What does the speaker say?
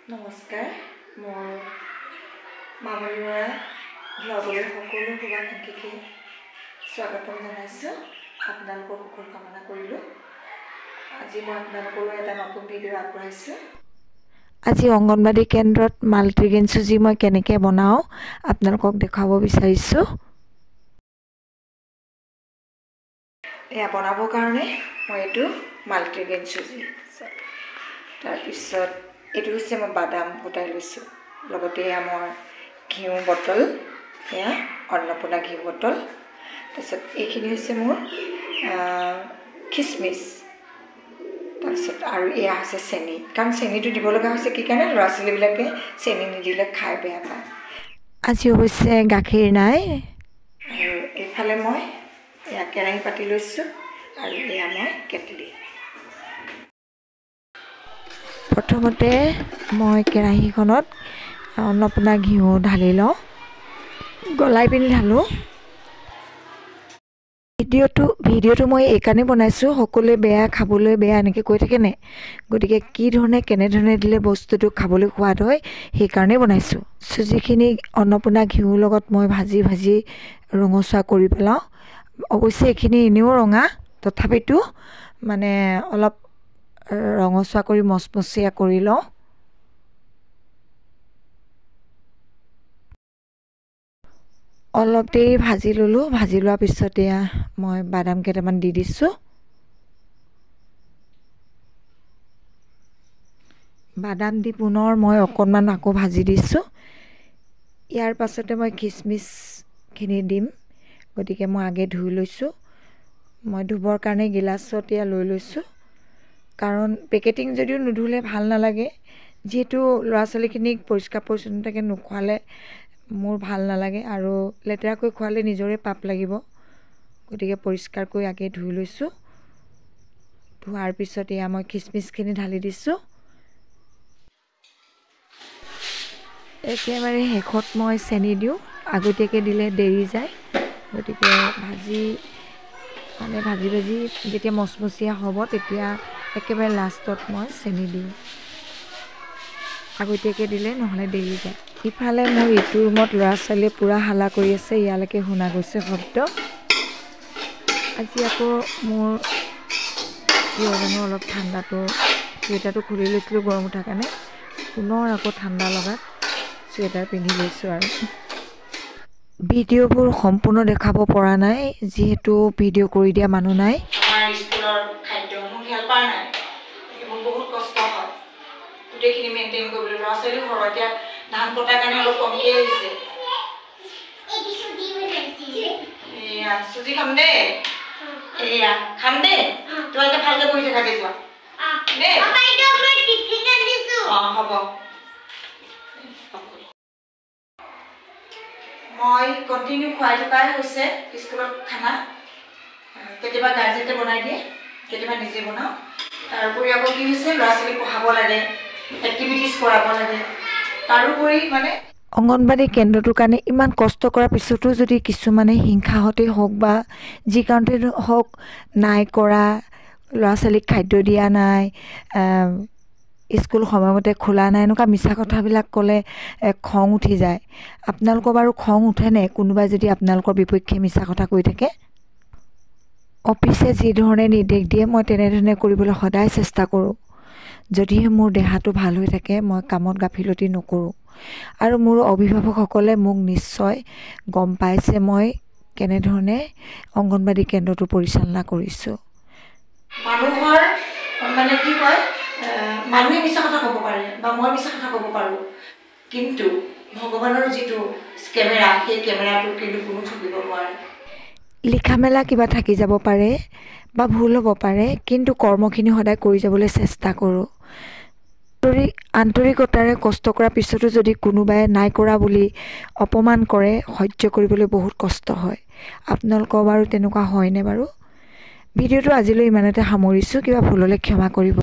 নমস্কাৰ মোৰ মামনিমৰা ব্লগলৈ সকলো শুভাকাংক্ষীকে স্বাগতম জনাইছোঁ। আপোনালোকৰ কুশল কামনা কৰিলোঁ। আজি মই আপোনালোকলৈ এটা নতুন ভিডিঅ' আগবঢ়াইছোঁ। আজি অংগনবাড়ী কেন্দ্ৰত মাল্টিগ্ৰেইন চুজি মই কেনেকৈ বনাওঁ আপোনালোকক দেখাব বিচাৰিছোঁ। এয়া বনাবৰ কাৰণে মই এইটো মাল্টিগ্ৰেইন চুজি, তাৰপিছত এইটো হৈছে মই বাদাম গোটাই লৈছোঁ, লগতে এয়া মোৰ ঘিউ বটল, এয়া অন্নপূৰ্ণা ঘিউ বটল। তাৰপিছত এইখিনি হৈছে মোৰ খিচমিচ, তাৰপিছত আৰু এয়া হৈছে চেনি, কাৰণ চেনিটো দিব লগা হৈছে কি কাৰণে, ল'ৰা ছোৱালীবিলাকে চেনি নিদিলে খাই বেয়া পায়। আজি অৱশ্যে গাখীৰ নাই। আৰু এইফালে মই এয়া কেৰাহী পাতি লৈছোঁ আৰু এয়া মই কেটলি। প্ৰথমতে মই কেৰাহীখনত অন্নপূৰ্ণা ঘিউ ঢালি লওঁ, গলাই পিনি ঢালোঁ। ভিডিঅ'টো মই এইকাৰণে বনাইছোঁ, সকলোৱে বেয়া, খাবলৈ বেয়া এনেকৈ কৈ থাকে নে, গতিকে কি ধৰণে কেনেধৰণে দিলে বস্তুটো খাবলৈ সোৱাদ হয় সেইকাৰণে বনাইছোঁ। চুজিখিনি অন্নপূৰ্ণা ঘিউৰ লগত মই ভাজি ৰঙচুৱা কৰি পেলাওঁ। অৱশ্যে এইখিনি এনেও ৰঙা, তথাপিতো মানে অলপ ৰঙচুৱা কৰি মচমচীয়া কৰি লওঁ। অলপ দেৰি ভাজি ল'লোঁ, ভাজি লোৱাৰ পিছত এয়া মই বাদাম কেইটামান দি দিছোঁ। বাদাম দি পুনৰ মই অকণমান আকৌ ভাজি দিছোঁ। ইয়াৰ পাছতে মই খিচমিচখিনি দিম, গতিকে মই আগে ধুই লৈছোঁ। মই ধুবৰ কাৰণে গিলাচত এয়া লৈ লৈছোঁ, কাৰণ পেকেটিং যদিও নুধুলে ভাল নালাগে, যিহেতু ল'ৰা ছোৱালীখিনিক পৰিষ্কাৰ পৰিচ্ছন্নতাকৈ নোখোৱালে মোৰ ভাল নালাগে, আৰু লেতেৰাকৈ খোৱালে নিজৰে পাপ লাগিব, গতিকে পৰিষ্কাৰকৈ আগে ধুই লৈছোঁ। ধোৱাৰ পিছত এয়া মই খিচমিচখিনি ঢালি দিছোঁ। একেবাৰে শেষত মই চেনি দিওঁ, আগতীয়াকৈ দিলে দেৰি যায়, গতিকে ভাজি যেতিয়া মচমচীয়া হ'ব তেতিয়া একেবাৰে লাষ্টত মই চেনি দিওঁ, আগতীয়াকৈ দিলে নহ'লে দেৰি যায়। ইফালে মোৰ ইটো ৰুমত ল'ৰা ছোৱালীয়ে পূৰা হাল্লা কৰি আছে, ইয়ালৈকে শুনা গৈছে শব্দ। আজি আকৌ মোৰ কিয় জানো অলপ ঠাণ্ডাটো, চুৱেটাৰটো খুলি লৈছিলোঁ গৰম উঠাৰ কাৰণে, পুনৰ আকৌ ঠাণ্ডা লগাত চুৱেটাৰ পিন্ধি লৈছোঁ। আৰু ভিডিঅ'বোৰ সম্পূৰ্ণ দেখাব পৰা নাই, যিহেতু ভিডিঅ' কৰি দিয়া মানুহ নাই। আমাৰ স্কুলৰ খাদ্য মোৰ হেল্পাৰ নাই, মোৰ বহুত কষ্ট হয় গোটেইখিনি মেইনটেইন কৰিবলৈ। ল'ৰা ছোৱালীও সৰহ, এতিয়া ধান কটাৰ কাৰণে অলপ কমকৈ আহিছে। এয়া চুজি খাম দেই, এয়া খাম দেই, তোমালোকে ভালকৈ বহি থাকাকৈ যোৱা দেই। অঁ হ'ব। মই কণ্টিনিউ খুৱাই থকাই হৈছে স্কুলত খানা, কেতিয়াবা গাৰ্জেনে বনাই দিয়ে, কেতিয়াবা নিজে বনাওঁ। তাৰোপৰি আকৌ কি হৈছে, ল'ৰা ছোৱালীক পঢ়াব লাগে, এক্টিভিটিজ কৰাব লাগে, তাৰোপৰি মানে অংগনবাড়ী কেন্দ্ৰটোৰ কাৰণে ইমান কষ্ট কৰাৰ পিছতো যদি কিছুমানে হিংসাহতেই হওক বা যি কাৰণতে হওক নাই কৰা, ল'ৰা ছোৱালীক খাদ্য দিয়া নাই, স্কুল সময়মতে খোলা নাই, এনেকুৱা মিছা কথাবিলাক ক'লে খং উঠি যায়। আপোনালোকৰ বাৰু খং উঠেনে কোনোবাই যদি আপোনালোকৰ বিপক্ষে মিছা কথা কৈ থাকে? অফিচে যি ধৰণে নিৰ্দেশ দিয়ে মই তেনেধৰণে কৰিবলৈ সদায় চেষ্টা কৰোঁ। যদিহে মোৰ দেহাটো ভাল হৈ থাকে মই কামত গাফিলতি নকৰোঁ। আৰু মোৰ অভিভাৱকসকলে মোক নিশ্চয় গম পাইছে মই কেনেধৰণে অংগনবাড়ী কেন্দ্ৰটো পৰিচালনা কৰিছোঁ। মানুহৰ মানে কি কয়, মানুহে মিছা কথা ক'ব পাৰে বা মই মিছা কথা ক'ব পাৰোঁ, কিন্তু ভগৱানৰ যিটো কেমেৰা, সেই কেমেৰাটো কিন্তু কোনো থাকিব নোৱাৰে। লিখা মেলা কিবা থাকি যাব পাৰে বা ভুল হ'ব পাৰে, কিন্তু কৰ্মখিনি সদায় কৰি যাবলৈ চেষ্টা কৰোঁ। আন্তৰিকতাৰে কষ্ট কৰাৰ পিছতো যদি কোনোবাই নাই কৰা বুলি অপমান কৰে, সহ্য কৰিবলৈ বহুত কষ্ট হয়। আপোনালোকৰ বাৰু তেনেকুৱা হয়নে বাৰু? ভিডিঅ'টো আজিলৈ ইমানতে সামৰিছোঁ, কিবা ভুল হ'লে ক্ষমা কৰিব।